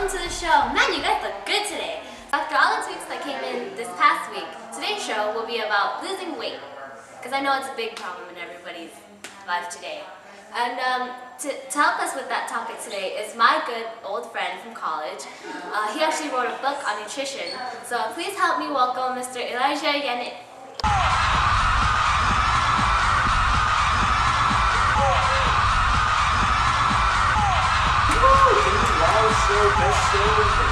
welcome to the show. Man, you guys look good today. After all the tweets that came in this past week, today's show will be about losing weight. Because I know it's a big problem in everybody's life today. And to help us with that topic today is my good old friend from college. He actually wrote a book on nutrition. So please help me welcome Mr. Elijah Yanit. Amy Lau Show, best show in the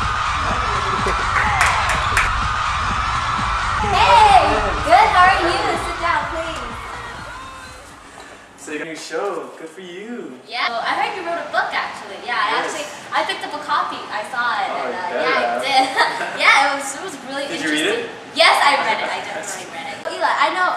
Hey! Good, how are you? Sit down, please. So you got a new show, good for you. Yeah, well, I heard you wrote a book actually. Yeah, Yes. I picked up a copy. I saw it. Oh, And, I yeah, I did. Yeah, it was really Did interesting. you read it? Yes, I read it. I definitely read it. Eli, I know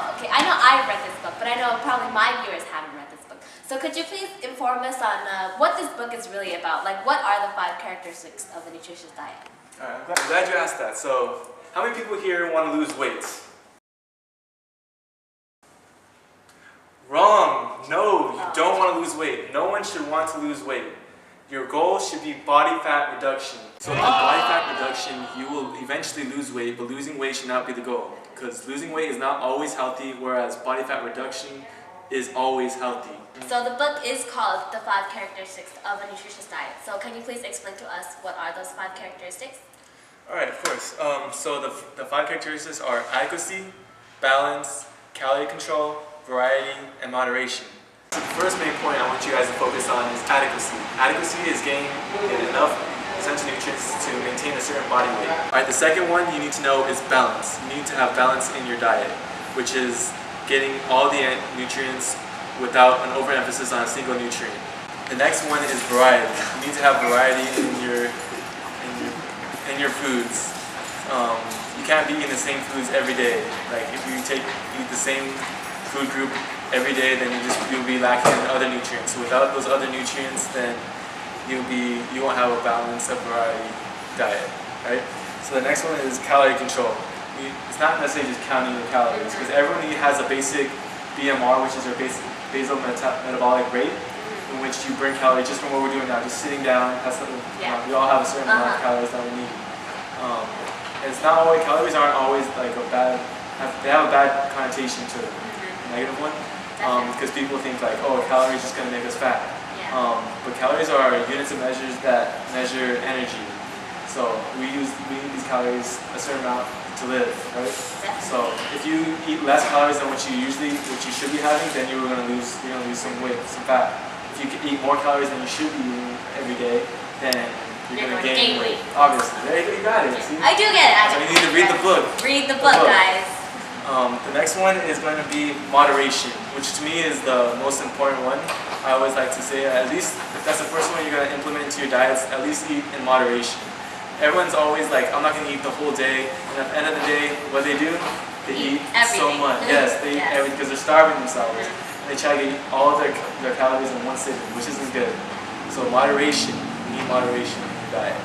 I've read this book, but I know probably my viewers haven't read this book. So could you please inform us on what this book is really about? Like, what are the 5 characteristics of a nutritious diet? Alright, I'm glad you asked that. So, how many people here want to lose weight? Wrong! No, you don't want to lose weight. No one should want to lose weight. Your goal should be body fat reduction. So with body fat reduction, you will eventually lose weight, but losing weight should not be the goal. Because losing weight is not always healthy, whereas body fat reduction is always healthy. So the book is called The 5 Characteristics of a Nutritious Diet. So can you please explain to us what are those 5 characteristics? Alright, of course. So the 5 characteristics are adequacy, balance, calorie control, variety, and moderation. The first main point I want you guys to focus on is adequacy. Adequacy is getting enough essential nutrients to maintain a certain body weight. Alright, the second one you need to know is balance. You need to have balance in your diet, which is getting all the nutrients without an overemphasis on a single nutrient. The next one is variety. You need to have variety in your foods. You can't be eating the same foods every day. Like if you eat the same food group every day, then you'll be lacking in other nutrients. So without those other nutrients, then you won't have a balanced, variety diet, right? So the next one is calorie control. It's not necessarily just counting your calories, because everyone has a basic BMR, which is your basal metabolic rate, in which you burn calories just from what we're doing now, just sitting down. We all have a certain amount of calories that we need. And it's not always, calories aren't always like they have a bad connotation to it, a negative one, because people think like, oh, a calorie is just going to make us fat. But calories are units of measures that measure energy. So we need these calories a certain amount to live, right? So if you eat less calories than what you should be having, then you're gonna lose some weight, some fat. If you eat more calories than you should be eating every day, then you're gonna gain weight. Obviously, there you got it. See? I do get it. So you need to read the book. Read the book, guys. The next one is going to be moderation, which to me is the most important one. I always like to say, at least if that's the first one you're going to implement into your diets, at least eat in moderation. Everyone's always like, I'm not going to eat the whole day, and at the end of the day, what they do? They eat so much. Yes, they eat everything because they're starving themselves. And they try to eat all of their calories in one sitting, which isn't good. So moderation, you need moderation in your diet.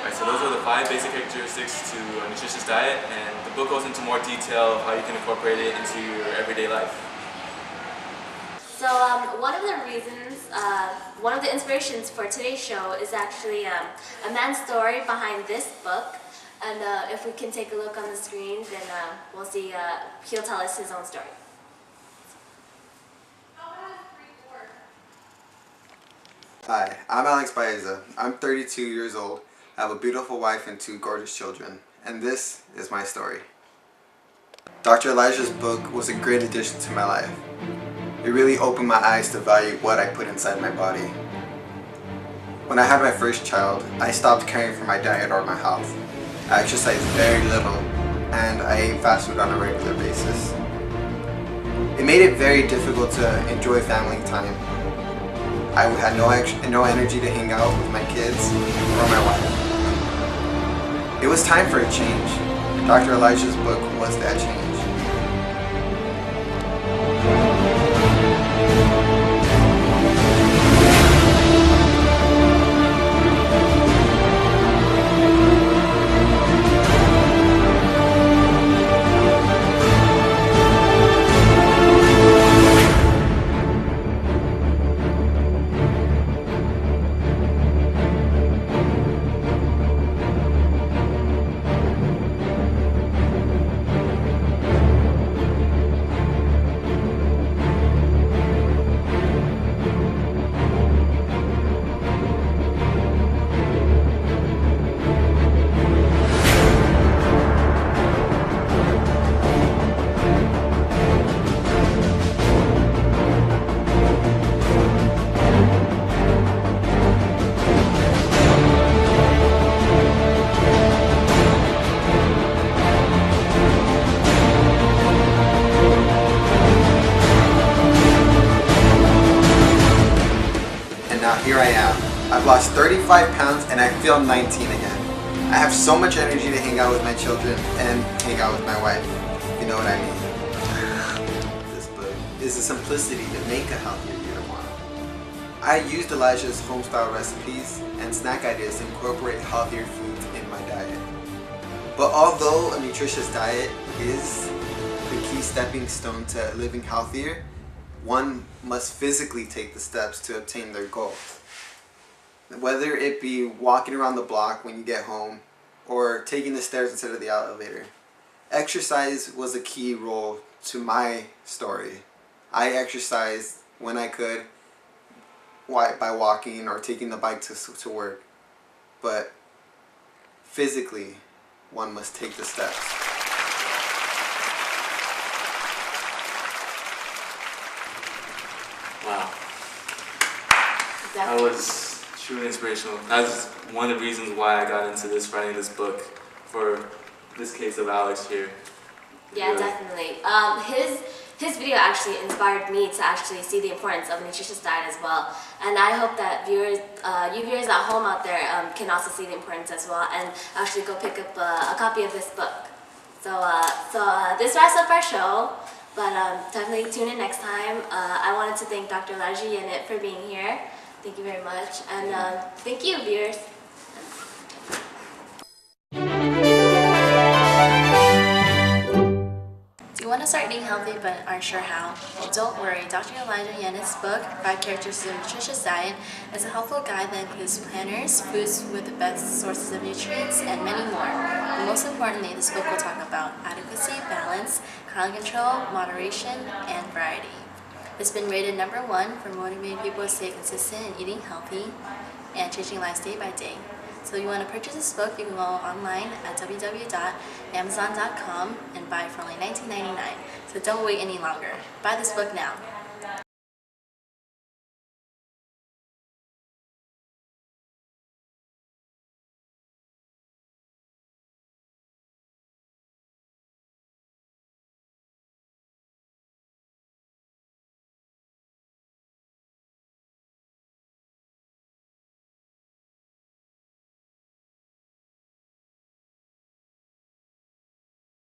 Alright, so those are the 5 basic characteristics to a nutritious diet, and the book goes into more detail of how you can incorporate it into your everyday life. So one of the inspirations for today's show is actually a man's story behind this book. And if we can take a look on the screen, then we'll see he'll tell us his own story. Hi, I'm Baeza. I'm 32 years old. I have a beautiful wife and 2 gorgeous children. And this is my story. Dr. Elijah's book was a great addition to my life. It really opened my eyes to value what I put inside my body. When I had my first child, I stopped caring for my diet or my health. I exercised very little, and I ate fast food on a regular basis. It made it very difficult to enjoy family time. I had no energy to hang out with my kids or my wife. It was time for a change, and Dr. Elijah's book was that change. here I am. I've lost 35 pounds and I feel 19 again. I have so much energy to hang out with my children and hang out with my wife. You know what I mean? This book is the simplicity to make a healthier you tomorrow. I used Elijah's home-style recipes and snack ideas to incorporate healthier foods in my diet. But although a nutritious diet is the key stepping stone to living healthier, one must physically take the steps to obtain their goals. Whether it be walking around the block when you get home or taking the stairs instead of the elevator. Exercise was a key role to my story. I exercised when I could by walking or taking the bike to work. But physically, one must take the steps. Wow. That was truly inspirational. That's one of the reasons why I got into writing this book, for this case of Alex here. Yeah, really. Definitely. His video actually inspired me to actually see the importance of a nutritious diet as well. And I hope that you viewers at home out there can also see the importance as well and actually go pick up a copy of this book. So this wraps up our show, but definitely tune in next time. I wanted to thank Dr. Yanit for being here. Thank you very much. And thank you, viewers. Do you want to start eating healthy but aren't sure how? Well, don't worry. Dr. Yanit's book, 5 Characteristics of a Nutritious Diet, is a helpful guide that includes planners, foods with the best sources of nutrients, and many more. But most importantly, this book will talk about adequacy, balance, calorie control, moderation, and variety. It's been rated #1 for motivating people to stay consistent in eating healthy and changing lives day by day. So if you want to purchase this book, you can go online at www.amazon.com and buy it for only $19.99. So don't wait any longer. Buy this book now.